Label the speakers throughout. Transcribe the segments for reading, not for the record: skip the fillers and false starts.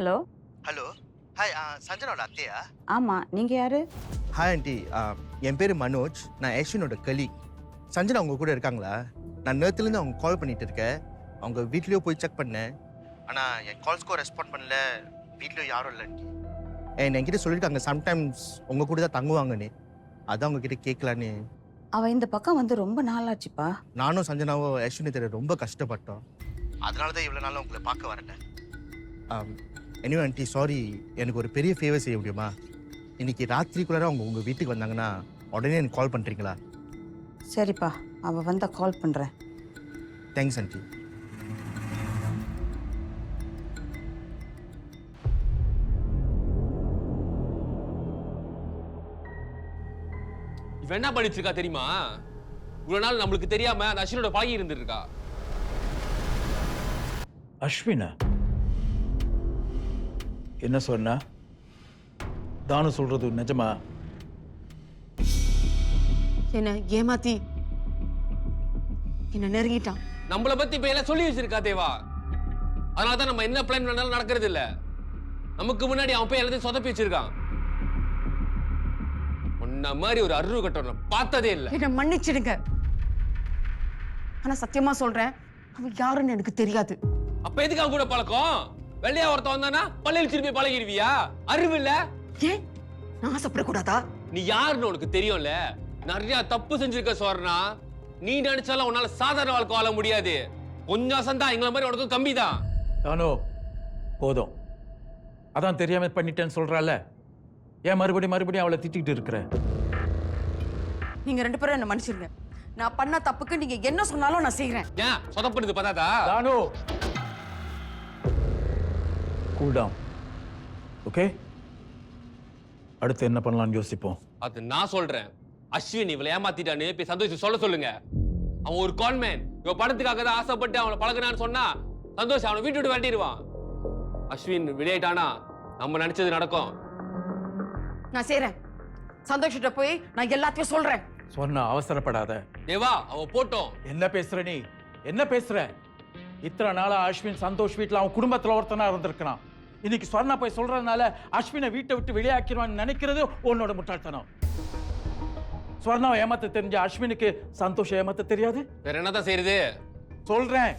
Speaker 1: Hello.
Speaker 2: Hello. Hi, சஞ்சனாவோட அத்தையா?
Speaker 1: ஆமா, நீங்க யாரு?
Speaker 2: ஹாய் ஆண்டி, என் பேர் மனோஜ். நான் அஸ்வினோட கலீக். சஞ்சனா அவங்க கூட இருக்காங்களா? நான் நேற்றுலேருந்து அவங்க கால் பண்ணிட்டு இருக்கேன். அவங்க வீட்லேயும் போய் செக் பண்ணேன். ஆனால் என் கால்ஸ்க்கும் ரெஸ்பாண்ட் பண்ணல. வீட்லேயும் யாரும் இல்லை ஆண்டி. என்கிட்ட சொல்லியிருக்காங்க சம்டைம்ஸ் உங்கள் கூட தான் தங்குவாங்கன்னு. அதான் உங்ககிட்ட கேட்கலான்னு.
Speaker 1: அவ இந்த பக்கம் வந்து ரொம்ப நாளாச்சுப்பா.
Speaker 2: நானும் சஞ்சனாவும் அஸ்வினி தெரிய ரொம்ப கஷ்டப்பட்டோம். அதனால தான் இவ்வளோ நாளும் உங்களை பார்க்க வரேன். எனிவே ஆண்டி, சாரி, எனக்கு ஒரு பெரிய ஃபேவர் செய்ய முடியுமா? இன்னைக்கு ராத்திரிக்குள்ளார அவங்க உங்கள் வீட்டுக்கு வந்தாங்கன்னா உடனே எனக்கு கால் பண்ணுறீங்களா?
Speaker 1: சரிப்பா, அவ வந்தா கால் பண்றேன்.
Speaker 2: Thanks aunty.
Speaker 3: இவன் என்ன பண்ணிட்டு இருக்கா தெரியுமா? இவ்வளவு நாள் நம்மளுக்கு தெரியாம அந்த அஸ்வினோட பழகி இருந்துட்டு இருக்கா.
Speaker 4: அஸ்வினா என்ன சொன்னா? தானு சொல்றது நிஜமா?
Speaker 5: என்ன ஏமாத்தி என்ன நெருங்கிட்டான்.
Speaker 3: நம்மள பத்தி இப்ப எல்லாம் சொல்லி வச்சிருக்கா தேவா. அதனாலதான் நம்ம என்ன பிளான் பண்ணாலும் நடக்கிறது இல்ல. நமக்கு முன்னாடி அவன் போய் எல்லாத்தையும் சொதப்பி வச்சிருக்கான். உன்ன மாதிரி ஒரு அருள் கட்டணும் பார்த்ததே இல்ல.
Speaker 5: என்ன மன்னிச்சிடுங்க. ஆனா சத்தியமா சொல்றேன், அவன் யாருன்னு எனக்கு தெரியாது.
Speaker 3: அப்ப எதுக்கு அவன் கூட பழக்கம்? வெள்ளையா ஒருத்த வந்தானா பள்ளியில் திரும்பி பழகிடுவியா? அறிவு இல்ல?
Speaker 5: ஏன் நான் ஆசைப்படக்கூடாதா?
Speaker 3: நீ யாருன்னு உனக்கு தெரியும்ல. நிறைய தப்பு செஞ்சிருக்க சோர்னா. நீ நினைச்சாலும் உன்னால சாதாரண வாழ்க்கை வாழ முடியாது. கொஞ்சம் சந்தா எங்களை மாதிரி உனக்கும் கம்மி தான்.
Speaker 4: தானு போதும், அதான் தெரியாம பண்ணிட்டேன்னு சொல்றால. ஏன் மறுபடியும் அவளை திட்டிட்டு இருக்கிற?
Speaker 5: நீங்க 2 பேரும் என்ன மன்னிச்சிருங்க. நான் பண்ண தப்புக்கு நீங்க என்ன சொன்னாலும் நான் செய்யறேன்.
Speaker 3: ஏன் சொதப்படுது பத்தாதா?
Speaker 4: தானு கூல் டவுன், ஓகே? அடுத்து என்ன பண்ணலாம்னு யோசிப்போம்.
Speaker 3: அது நான் சொல்றேன். அஸ்வின் இவளை ஏமாத்திட்டான்னு போய் சந்தோஷ் சொல்ல சொல்லுங்க. அவன் ஒரு கான்மேன். இவ பணத்துக்காக தான் ஆசைப்பட்டு அவனை பழகுனான்னு சொன்னா சந்தோஷ் அவனை வீட்டு விட்டு விரட்டிடுவான். அஸ்வின் விளையாட்டானா நம்ம நினைச்சது நடக்கும்.
Speaker 5: நான் செய்யறேன். சந்தோஷத்தை போய் நான் எல்லாத்தையும் சொல்றேன்.
Speaker 4: சொன்னா அவசரப்படாத.
Speaker 3: தேவா அவ போட்டோம்.
Speaker 4: என்ன பேசுற நீ? என்ன பேசுற? இத்தனை நாளா அஸ்வின் சந்தோஷ் வீட்டுல அவன் குடும்பத்துல ஒருத்தனா இருந்திருக்கான். இன்னைக்கு சொன்னா போய் சொல்றதுனால அஸ்வினை வீட்டை விட்டு வெளியாக்கிடுவான்னு நினைக்கிறது உன்னோட முட்டாள்தனம். ஸ்வர்ணாவை ஏமாத்த தெரிஞ்ச அஸ்வினுக்கு சந்தோஷம் ஏமாத்த தெரியாது.
Speaker 3: வேற என்னதான் செய்யறது?
Speaker 4: சொல்றேன்.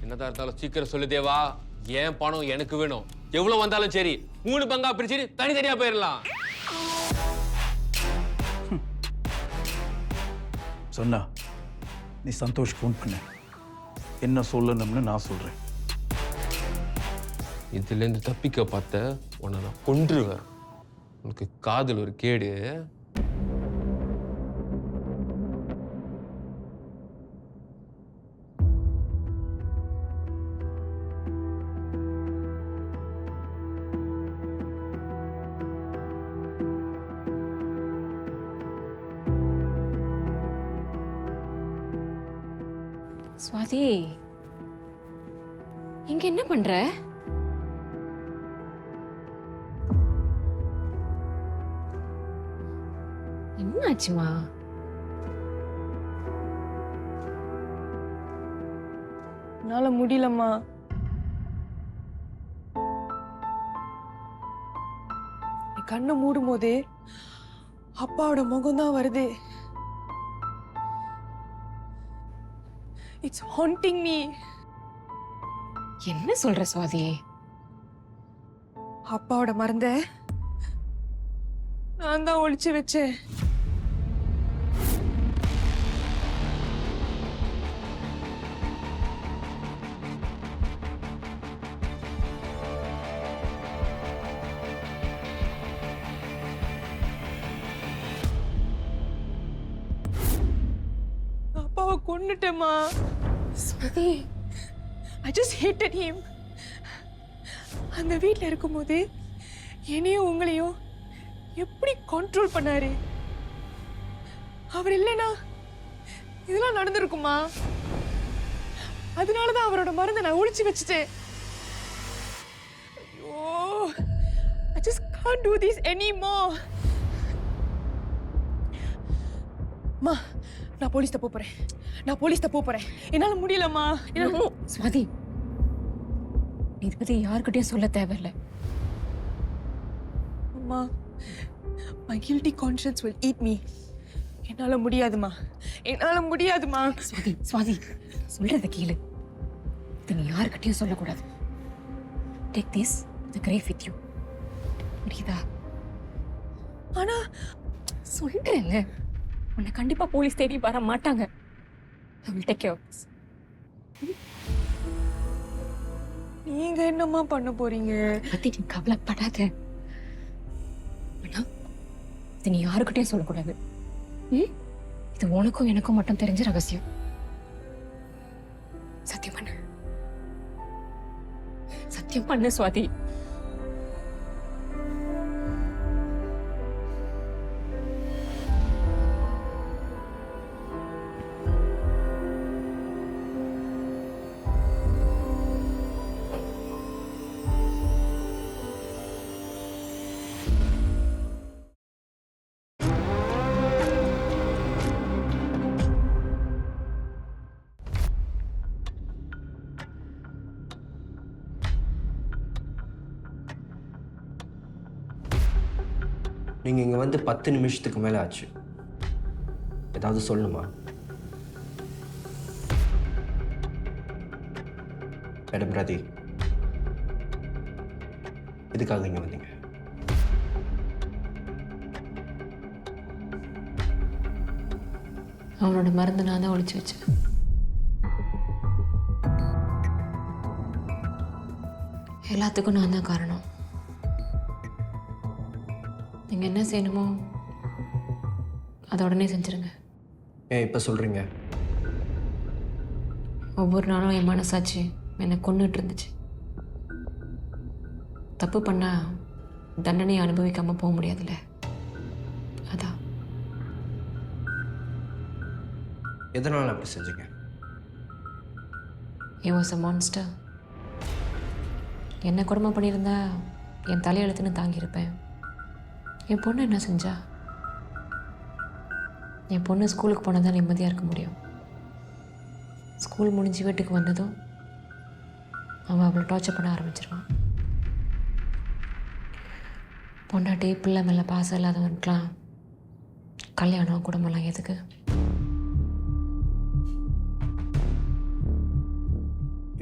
Speaker 3: என்னதான் இருந்தாலும் சீக்கிரம் சொல்லு தேவா. ஏன் பணம் எனக்கு வேணும். எவ்வளவு வந்தாலும் சரி 3 பங்கா பிரிச்சு தனித்தனியா போயிடலாம்.
Speaker 4: சொன்னா நீ சந்தோஷ் ஃபோன் பண்ண. என்ன சொல்லணும்னு நான் சொல்றேன்.
Speaker 3: இதுல இருந்து தப்பிக்க பார்த்த உன்னை நான் கொன்றுவேன். உனக்கு காதல் ஒரு கேடு.
Speaker 6: சுவாதி, இங்க என்ன பண்ற? என்னாச்சுமா?
Speaker 7: என்னால முடியலம்மா. கண்ணை மூடும் போதே அப்பாவோட முகம் தான் வருது. It's haunting me.
Speaker 6: என்ன சொல்ற சுவாதி?
Speaker 7: அப்பாவோட மருந்த நான் தான் ஒளிச்சு வச்சேன். அப்பாவை கொன்னுட்டேம்மா.
Speaker 6: Swathi,
Speaker 7: I just hated him. அந்த வீட்டில் இருக்கும்போது என்னையும் உங்களையும் எப்படி கண்ட்ரோல் பண்ணாரு. அவர் இல்லைனா இதெல்லாம் நடந்திருக்குமா? அதனாலதான் அவரோட மருந்தை நான் ஒளிச்சு வச்சுட்டேன். ஐயோ, I just can't do this anymore. மா, நான் போலீஸ்ட போறேன். என்னால முடியலம்மா.
Speaker 6: சுவாதி, நீ இதை பத்தி யாருக்கிட்டையும் சொல்ல தேவையில்லை.
Speaker 7: அம்மா, my guilty conscience will eat me. என்னால முடியாதுமா, என்னால முடியாதுமா.
Speaker 6: சுவாதி, சுவாதி, சொல்றத கேளு. இதை நீ யாருக்கிட்டையும் சொல்லக்கூடாது. Take this, the grave with you. புரியுதா?
Speaker 7: ஆனா
Speaker 6: சொல்றேன்ல, உன்னை கண்டிப்பா போலீஸ் தேடி வர மாட்டாங்க. I will take care of this.
Speaker 7: நீங்க என்னம்மா பண்ண போறீங்க?
Speaker 6: பத்தி நீ கவலைப்படாத. ஆனா இது நீ யாருக்கிட்டையும் சொல்லக்கூடாது. இது உனக்கும் எனக்கும் மட்டும் தெரிஞ்ச ரகசியம். சத்தியம் பண்ணு, சத்தியம் பண்ணு சுவாதி.
Speaker 8: நீங்கள் இங்கே வந்து 10 நிமிஷத்துக்கு மேலே ஆச்சு. ஏதாவது சொல்லணுமா? மேடம் ராதி, எதுக்காக இங்கே வந்தீங்க?
Speaker 6: அவனோட மருந்து நான் தான் ஒளிச்சு வச்சேன். எல்லாத்துக்கும் நான் தான் காரணம். நீங்கள் என்ன செய்யணுமோ அதை உடனே செஞ்சுருங்க.
Speaker 8: ஏன் இப்போ சொல்கிறீங்க?
Speaker 6: ஒவ்வொரு நாளும் என் மனசாட்சி என்னை கொன்னுட்டு இருந்துச்சு. தப்பு பண்ணால் தண்டனையை அனுபவிக்காமல் போக முடியாதுல்ல, அதான்.
Speaker 8: எதனால் அப்படி செஞ்சீங்க?
Speaker 6: He was a monster. என்ன கொடுமை பண்ணியிருந்தா என் தலையெழுத்துன்னு தாங்கியிருப்பேன். என் பொண்ணு என்ன செஞ்சா? என் பொண்ணு ஸ்கூலுக்கு போனால் தான் நிம்மதியாக இருக்க முடியும். ஸ்கூல் முடிஞ்சு வீட்டுக்கு வந்ததும் அவன் அவளை டார்ச்சர் பண்ண ஆரம்பிச்சிருவான். பொண்டாட்டி பிள்ளை மேலே பாசம் இல்லாதவனுக்கெலாம் கல்யாணம் குடும்பம்லாம் எதுக்கு?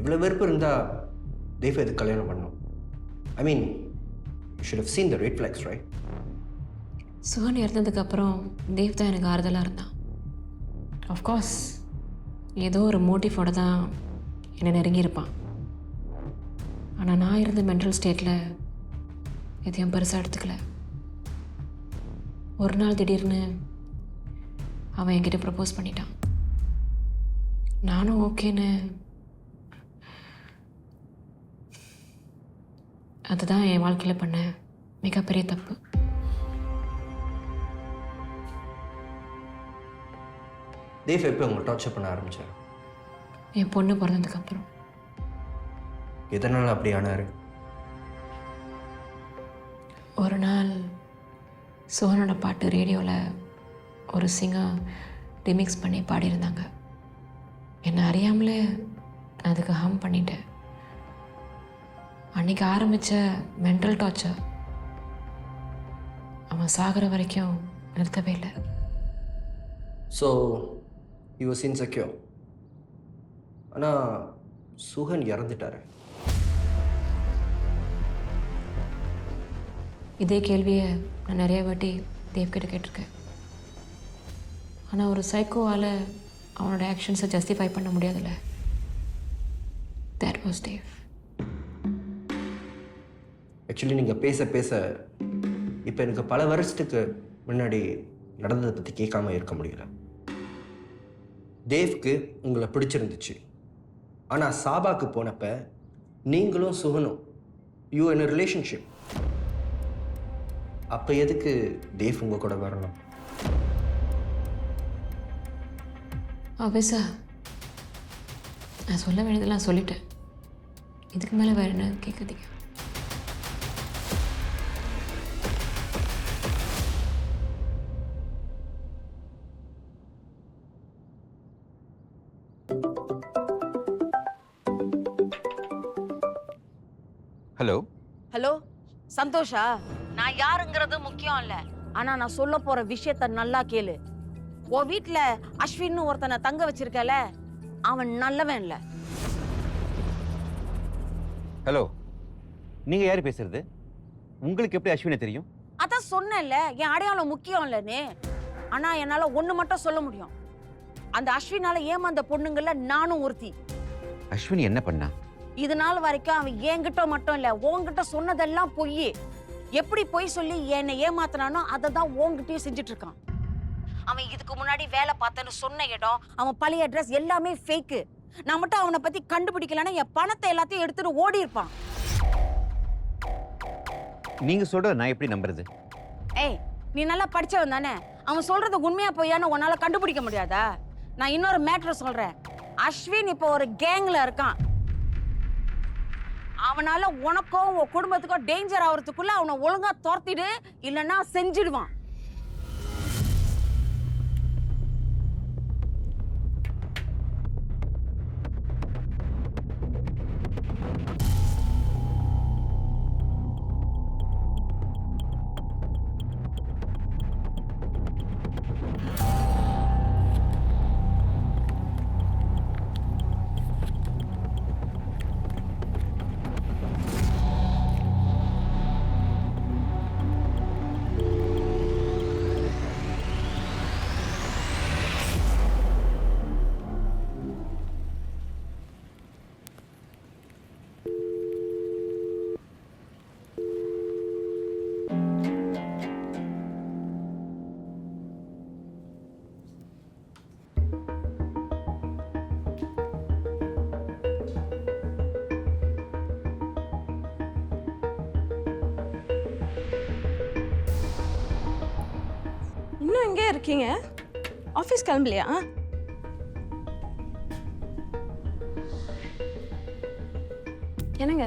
Speaker 8: இவ்வளோ வெறுப்பு இருந்தால் தேவ் எதுக்கு கல்யாணம் பண்ணணும்? I mean, you should have seen the red flags, right?
Speaker 6: Sugan இறந்ததுக்கப்புறம் தேவ் தான் எனக்கு ஆறுதலாக இருந்தான். ஆஃப்கோர்ஸ் ஏதோ ஒரு மோட்டிவோட தான் என்னை நெருங்கியிருப்பான். ஆனால் நான் இருந்த மென்டல் ஸ்டேட்டில் எதையும் பெருசாக எடுத்துக்கல. ஒரு நாள் திடீர்னு அவன் என்கிட்ட ப்ரப்போஸ் பண்ணிட்டான். நானும் ஓகேன்னு. அதுதான் என் வாழ்க்கையில் பண்ண மிகப்பெரிய தப்பு.
Speaker 8: தேவ் எப்போ உங்களை டார்ச்சர் பண்ண ஆரம்பித்தார்?
Speaker 6: என் பொண்ணு பிறந்ததுக்கப்புறம்.
Speaker 8: எதனால் அப்படி ஆனார்?
Speaker 6: ஒரு நாள் சோனோட பாட்டு ரேடியோவில் ஒரு சிங்கர் ரிமிக்ஸ் பண்ணி பாடியிருந்தாங்க. என்னை அறியாமலே நான் அதுக்கு ஹம் பண்ணிட்டேன். அன்றைக்கி ஆரம்பித்த மென்டல் டார்ச்சர் அவன் சாகிற வரைக்கும் நிறுத்தவே இல்லை.
Speaker 8: So he was insecure. ஆனால் சுகன் இறந்துட்டார்.
Speaker 6: இதே கேள்வியை நான் நிறைய வாட்டி தேவ்கிட்ட கேட்டிருக்கேன். ஆனால் ஒரு சைக்கோவால் அவனோட ஆக்ஷன்ஸை ஜஸ்டிஃபை பண்ண முடியாதுல்ல. That was Dev.
Speaker 8: ஆக்சுவலி நீங்கள் பேச பேச இப்போ எனக்கு பல வருஷத்துக்கு முன்னாடி நடந்ததை பற்றி கேட்காம இருக்க முடியல. தேவ்க்கு உங்களை பிடிச்சிருந்துச்சு. ஆனால் சாபாக்கு போனப்ப நீங்களும் சுகனும் யூ இன் a ரிலேஷன்ஷிப். அப்போ எதுக்கு தேவ் உங்கள் கூட வரணும்?
Speaker 6: ஆபீஸா, நான் சொல்ல வேண்டியதெல்லாம் சொல்லிட்டேன். இதுக்கு மேலே வேறு என்ன கேட்குறீங்க?
Speaker 9: ஹலோ
Speaker 5: ஹலோ சந்தோஷா? நான் யாருங்கிறது முக்கியம் இல்ல, ஆனா நான் சொல்ல போற விஷயத்த நல்லா கேளு. உன் வீட்ல அஸ்வின்னு ஒருத்தனை தங்க வச்சிருக்கல, அவன் நல்லவன் இல்ல.
Speaker 9: ஹலோ, நீங்க யாரு பேசுறது? உங்களுக்கு எப்படி அஸ்வினை தெரியும்?
Speaker 5: அதான் சொன்னேன்ல, என் அடையாளம் முக்கியம் இல்லன்னு. ஆனா என்னால ஒண்ணு மட்டும் சொல்ல முடியும், அந்த அஸ்வினால ஏமாந்த பொண்ணுங்கள்ல நானும் ஒருத்தி.
Speaker 9: அஸ்வினி என்ன பண்ணா?
Speaker 5: இது நாள் வரைக்கும் அவன் என்கிட்ட மட்டும் இல்ல, உன்கிட்ட சொன்னதெல்லாம் பொய். எப்படி பொய் சொல்லி என்னை ஏமாத்தினானோ அதை தான் உன்கிட்டயும் செஞ்சுட்டு இருக்கான். அவன் இதுக்கு முன்னாடி வேலை பார்த்தேன்னு சொன்ன இடம், அவன் பழைய அட்ரஸ் எல்லாமே ஃபேக்கு. நான் மட்டும் அவனை பத்தி கண்டுபிடிக்கலன்னா என் பணத்தை எல்லாத்தையும் எடுத்துட்டு ஓடி இருப்பான்.
Speaker 9: நீங்க சொல்றத நான் எப்படி நம்புறது?
Speaker 5: ஏய், நீ நல்லா படிச்சவன் தானே, அவன் சொல்றது உண்மையா பொய்யான்னு உன்னால கண்டுபிடிக்க முடியாதா? நான் இன்னொரு மேட்டர் சொல்றேன். அஸ்வின் இப்போ ஒரு கேங்ல இருக்கான். அவனால உனக்கும் உன் குடும்பத்துக்கும் டேஞ்சர் ஆகிறதுக்குள்ள அவனை ஒழுங்கா துரத்திடு, இல்லைன்னா செஞ்சிடுவான்.
Speaker 7: இன்னும் எங்கே இருக்கீங்க? ஆஃபீஸ் கிளம்பலையா? என்னங்க,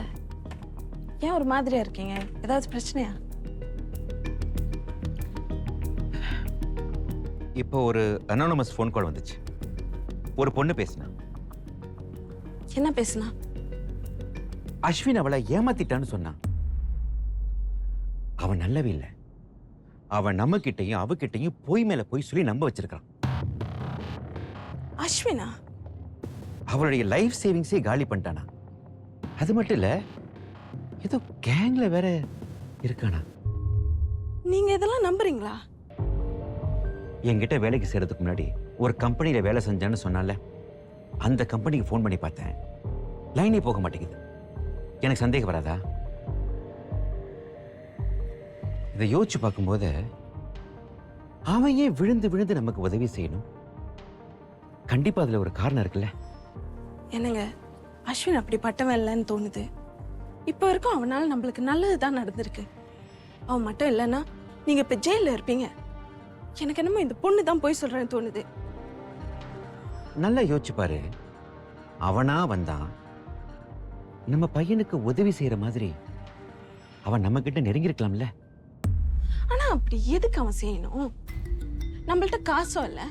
Speaker 7: ஏன் ஒரு மாதிரியா இருக்கீங்க? ஏதாவது பிரச்சனையா?
Speaker 9: இப்போ ஒரு அனானமஸ் ஃபோன் கால் வந்துச்சு. ஒரு பொண்ணு பேசினா.
Speaker 7: என்ன பேசுனா?
Speaker 9: அஸ்வின் அவளை ஏமாத்திட்டான்னு சொன்னான். அவன் நல்லவே இல்லை. அவன் நம்ம கிட்டையும் அவகிட்டையும் பொய் மேல பொய் சொல்லி நம்ப வச்சிருக்கான்.
Speaker 7: அஸ்வினா?
Speaker 9: அவளுடைய லைஃப் சேவிங்ஸே காலி பண்ணிட்டானா. அது மட்டும் இல்ல, ஏதோ கேங்ல வேற இருக்கானா.
Speaker 7: நீங்க இதெல்லாம் நம்புறீங்களா?
Speaker 9: என்கிட்ட வேலைக்கு சேர்றதுக்கு முன்னாடி ஒரு கம்பெனியில வேலை செஞ்சேன்னு சொன்னால, அந்த கம்பெனிக்கு ஃபோன் பண்ணி பார்த்தேன். லைனே போக மாட்டேங்குது. எனக்கு சந்தேகம் வராதா? இதை யோசிச்சு பார்க்கும்போது அவன் ஏன் விழுந்து விழுந்து நமக்கு உதவி செய்யணும்? கண்டிப்பா அதுல ஒரு காரணம் இருக்குல்ல.
Speaker 7: என்னங்க, அஸ்வின் அப்படிப்பட்டவன் இல்லைன்னு தோணுது. இப்போ வரைக்கும் அவனால நம்மளுக்கு நல்லதுதான் நடந்திருக்கு. அவன் மட்டும் இல்லைன்னா நீங்க இப்ப ஜெயில இருப்பீங்க. எனக்கு என்னமோ இந்த பொண்ணு தான் போய் சொல்றேன்னு தோணுது.
Speaker 9: நல்லா யோசிச்சு பாரு. அவனா வந்தான், நம்ம பையனுக்கு உதவி செய்யற மாதிரி அவன் நம்ம கிட்ட நெருங்கி இருக்கலாம்ல.
Speaker 7: ஆனா அப்படி எதுக்கு அவன் செய்யணும்? நம்மள்ட்ட காசும் இல்ல,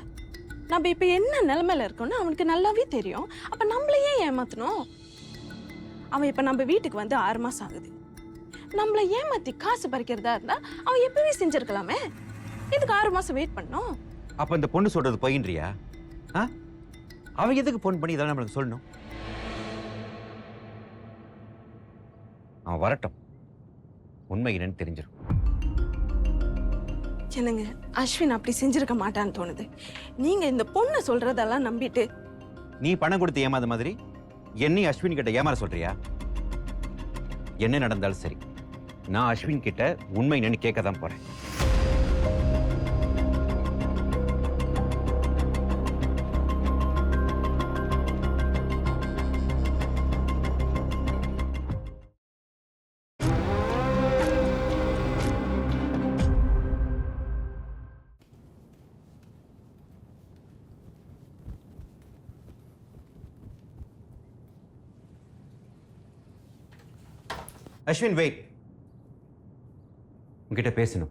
Speaker 7: நம்ம இப்ப என்ன நிலைமையில இருக்கோம்னு அவனுக்கு நல்லாவே தெரியும். அப்ப நம்மளையே ஏமாத்தணும்? அவன் இப்ப நம்ம வீட்டுக்கு வந்து 6 மாசம் ஆகுது. நம்மள ஏமாத்தி காசு பறிக்கிறதா இருந்தா அவன் எப்பவே செஞ்சிருக்கலாமே. எதுக்கு 6 மாசம் வெயிட் பண்ணணும்?
Speaker 9: அப்ப இந்த பொண்ணு சொல்றது பொய்ன்றியா? அவன் எதுக்கு போன் பண்ணி இதெல்லாம் நம்மளுக்கு சொல்லணும்? அவன் வரட்டும், உண்மை என்னன்னு தெரிஞ்சிடும்.
Speaker 7: என்னங்க, அஸ்வின் அப்படி செஞ்சிருக்க மாட்டான்னு தோணுது. நீங்க இந்த பொண்ணை சொல்றதெல்லாம் நம்பிட்டு
Speaker 9: நீ பணம் கொடுத்து ஏமாத மாதிரி என்னையும் அஸ்வின் கிட்ட ஏமாற சொல்றியா? என்ன நடந்தாலும் சரி, நான் அஸ்வின் கிட்ட உண்மை என்னன்னு கேட்க தான் போறேன். அஸ்வின், வெயிட். உங்ககிட்ட பேசணும்.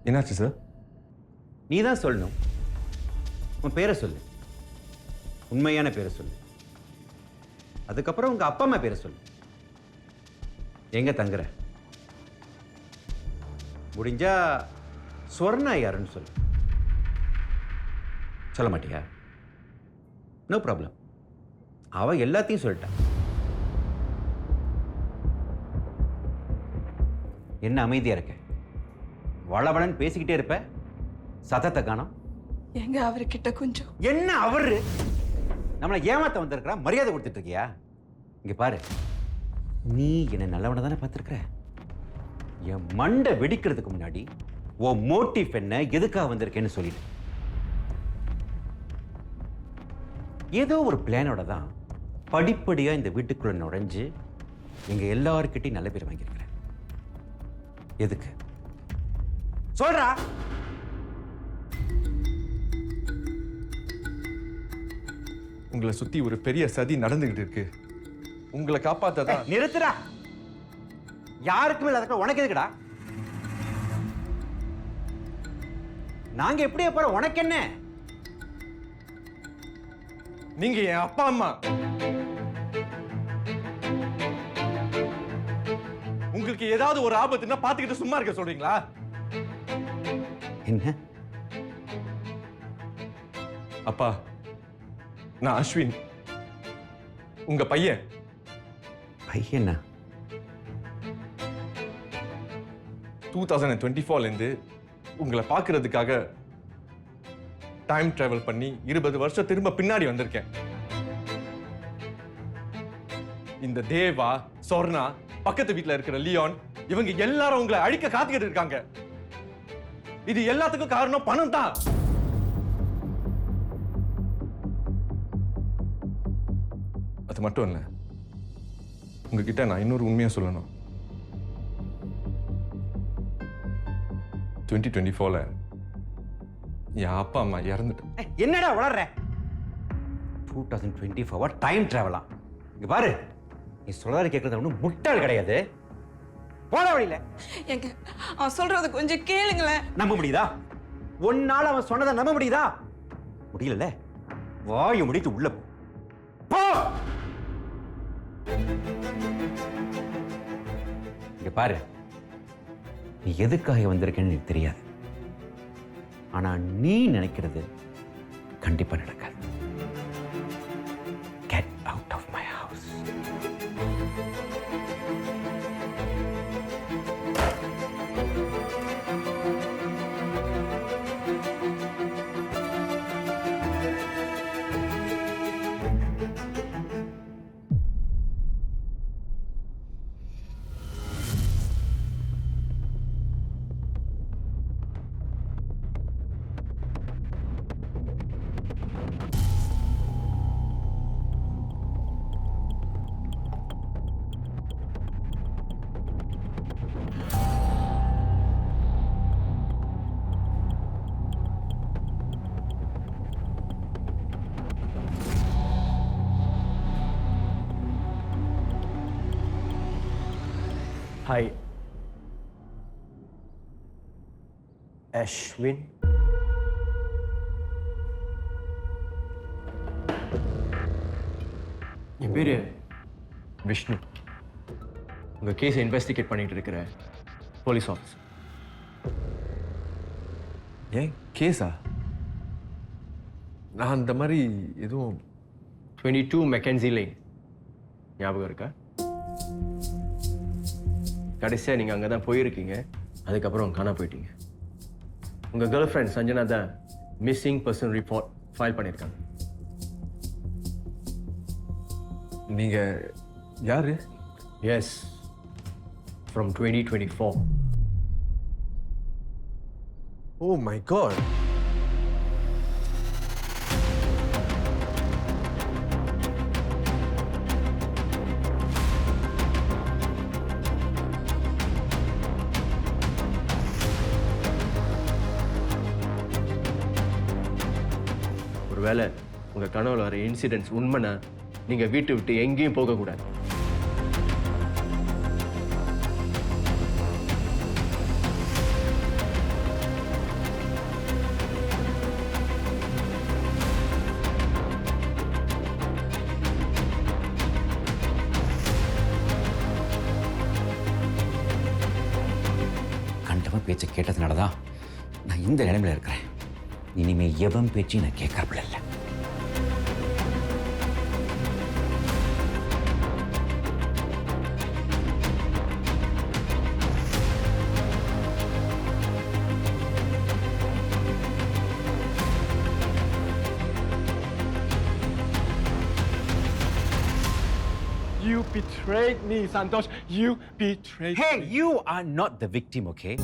Speaker 10: என்னாச்சு சார்?
Speaker 9: நீ தான் சொல்லணும். உன் பேரை சொல்லு, உண்மையான பேரை சொல்லு. அதுக்கப்புறம் உங்க அப்பா அம்மா பேரை சொல்லு. எங்க தங்குற? முடிஞ்சா ஸ்வர்ணா யாருன்னு சொல்லு. சொல்ல மாட்டியா? No problem. அவ எல்லாத்தையும் சொல்லிட்டான். என்ன அமைதியா இருக்க? வளவளன்னு பேசிக்கிட்டே இருப்ப, சத்தத்தை காணோம்.
Speaker 7: எங்க அவர்கிட்ட கொஞ்சம்
Speaker 9: என்ன அவரு நம்மளை ஏமாத்த வந்திருக்கிறா? மரியாதை கொடுத்துட்டு இருக்கியா? இங்க பாரு, நீ என்ன நல்லவனை தானே பார்த்துருக்கிற. என் மண்டை வெடிக்கிறதுக்கு முன்னாடி உன் மோட்டிவ் என்ன, எதுக்காக வந்திருக்கேன்னு சொல்லிடு. ஏதோ ஒரு பிளானோட தான் படிப்படியா இந்த வீட்டுக்குள்ள நுழைஞ்சு எங்க எல்லார்கிட்டையும் நல்ல பேர் வாங்கியிருக்கிறேன். எதுக்கு சொல்றா?
Speaker 10: உங்களை சுத்தி ஒரு பெரிய சதி நடந்துகிட்டு இருக்கு. உங்களை காப்பாத்ததான்.
Speaker 9: நிறுத்துடா. யாருக்குமே இல்லாத உனக்கு எதுக்குடா? நாங்க எப்படியே போறோம், உனக்கு என்ன?
Speaker 10: நீங்க என் அப்பா அம்மா. உங்களுக்கு ஏதாவது ஒரு ஆபத்துன்னா பாத்துக்கிட்டு சும்மா இருக்க சொல்றீங்களா?
Speaker 9: என்ன?
Speaker 10: அப்பா, நான் அஸ்வின், உங்க பையன்.
Speaker 9: பையனா?
Speaker 10: 2024 இருந்து உங்களை பார்க்கறதுக்காக டைம் டிராவல் பண்ணி 20 வருஷம் திரும்ப பின்னாடி வந்திருக்கேன். இந்த தேவா, சொர்ணா, பக்கத்து வீட்டுல இருக்கிற லியோன், இவங்க எல்லாரும் உங்களை அழிக்க காத்துக்கிட்டு இருக்காங்க. இது எல்லாத்துக்கும் காரணம் பணம் தான். அது மட்டும் இல்ல, உங்ககிட்ட நான் இன்னொரு உண்மையா சொல்லணும். 2024ல என் அப்பா அம்மா இறந்துட்டு.
Speaker 9: என்னடா வளர்ற? 2024 டைம் டிராவலா? இங்க பாரு, நீ சொல்றத கேட்கறது ஒன்றும் முட்டாள் கிடையாது. போட வழியில.
Speaker 7: எங்க அவன் சொல்றத கொஞ்சம் கேளுங்களேன்.
Speaker 9: நம்ப முடியுதா? ஒன்னால அவன் சொன்னதை நம்ப முடியுதா? முடியல. வாயை முடித்து உள்ள போ. இங்க பாரு, நீ எதுக்காக வந்திருக்கேன்னு எனக்கு தெரியாது. ஆனா நீ நினைக்கிறது கண்டிப்பா நடக்காது. Get out of my house.
Speaker 8: Hi Ashwin. என் பேர் விஷ்ணு. உங்கள் கேஸை இன்வெஸ்டிகேட் பண்ணிட்டு இருக்கிற போலீஸ் ஆஃபீஸர்.
Speaker 10: ஏன் கேஸா? நான் அந்த மாதிரி எதுவும்.
Speaker 8: 22 மெக்கன்சி லைன் ஞாபகம் இருக்கா? கடைசியாக நீங்கள் அங்கே தான் போயிருக்கீங்க, அதுக்கப்புறம் காணா போயிட்டீங்க. உங்கள் கேர்ள் ஃப்ரெண்ட் சஞ்சனா தான் மிஸ்ஸிங் பர்சன் ரிப்போர்ட் ஃபைல் பண்ணியிருக்காங்க.
Speaker 10: நீங்க யாரு?
Speaker 8: Yes, from 2024.
Speaker 10: Oh my God.
Speaker 8: ஒருவேளை உங்கள் கனவுல வர இன்சிடென்ட்ஸ் உண்மைனா நீங்கள் வீட்டை விட்டு எங்கேயும் போகக்கூடாது.
Speaker 9: பேச்சை கேட்டதுனால தான் நான் இந்த நிலைமையில இருக்கிறேன். இனிமே எவன் பேச்சையும் நான் கேட்கறப்பில்ல இல்லை.
Speaker 10: You betrayed me, Santosh. You betrayed me.
Speaker 9: Hey, you are not the victim, okay?